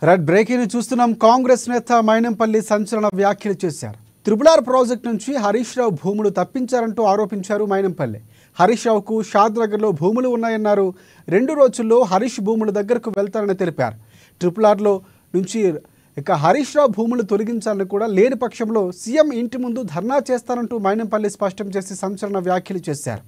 Red breaking చూస్తున్నాం. కాంగ్రెస్ నేత మైనంపల్లి సంచలన వ్యాఖ్యలు చేశారు. త్రిపులార్ ప్రాజెక్టు నుంచి హరీష్ రావు భూములు తప్పించారంటూ ఆరోపించారు మైనంపల్లి. హరీష్ రావుకు షాద్నగర్లో భూములు ఉన్నాయన్నారు. 2 రోజుల్లో హరీష్ భూముల దగ్గరకు వెళ్తారని తెలిపారు. ట్రిపులార్లో నుంచి హరీష్ రావు భూములు తొలగించాలని కూడా లేని పక్షంలో సీఎం ఇంటి ముందు ధర్నా చేస్తారంటూ మైనంపల్లి స్పష్టం చేసి సంచలన వ్యాఖ్యలు చేశారు.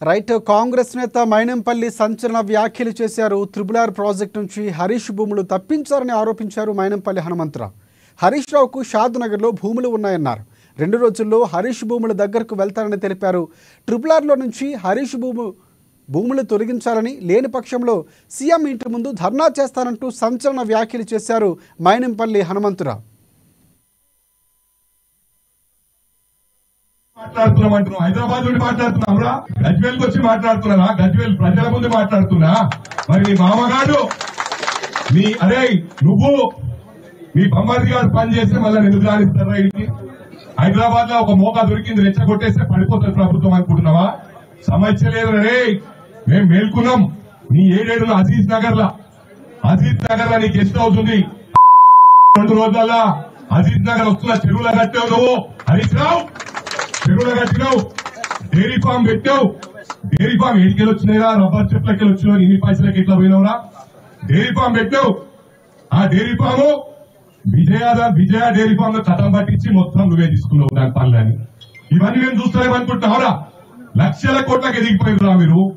రైట్, కాంగ్రెస్ నేత మైనంపల్లి సంచలన వ్యాఖ్యలు చేశారు. త్రిపులార్ ప్రాజెక్టు నుంచి హరీష్ భూములు తప్పించారని ఆరోపించారు మైనంపల్లి హనుమంతరావు. హరీష్ రావుకు షాద్నగర్లో భూములు ఉన్నాయన్నారు. 2 రోజుల్లో హరీష్ భూముల దగ్గరకు వెళ్తారని తెలిపారు. ట్రిపులార్లో నుంచి హరీష్ భూములు తొలగించాలని లేని పక్షంలో సీఎం ఇంటి ముందు ధర్నా చేస్తారంటూ సంచలన వ్యాఖ్యలు చేశారు మైనంపల్లి హనుమంతరావు. మాట్లాడుతున్నామంటున్నాం, హైదరాబాద్ నుండి మాట్లాడుతున్నాంరా, గజ్వేల్కి వచ్చి మాట్లాడుతున్నా, గజ్వేల్ ప్రజల ముందు మాట్లాడుతున్నా. మరి నీ మామగారు నువ్వు మీ బొమ్మది గారు పని చేస్తే మళ్ళీ ఎందుకు రాణిస్తారా? ఇంటి హైదరాబాద్ లో ఒక మోకా దొరికింది, రెచ్చగొట్టేస్తే పడిపోతుంది ప్రభుత్వం అనుకుంటున్నావా? సమస్య లేదు రే, మేము మేల్కున్నాం. నీ 7 అజీజ్ నగర్ లో నీ గెస్ట్ హౌస్ ఉంది. 2 రోజుల్లో అజీజ్ నగర్ వస్తున్న చెరువుల కట్టావు నువ్వు. హరీష్ రావు చెరువుల కట్టినావు, డైరీ ఫామ్ పెట్టావు. డైరీ ఫామ్ ఏడికెళ్ళి వచ్చినాయిరా? రబ్బర్ చెట్లకెళ్ళి వచ్చినావు. ఇన్ని పైసలకి ఎట్లా పోయినావురా? డైరీ ఫామ్ పెట్టావు. ఆ dairy farm Vijaya dairy farm లో చట్టం పట్టించి మొత్తం నువ్వే తీసుకున్నావు దాని పనులని. ఇవన్నీ మేము చూస్తారేమనుకుంటున్నావురా? లక్షల కోట్లకి ఎదిగిపోయినరా మీరు.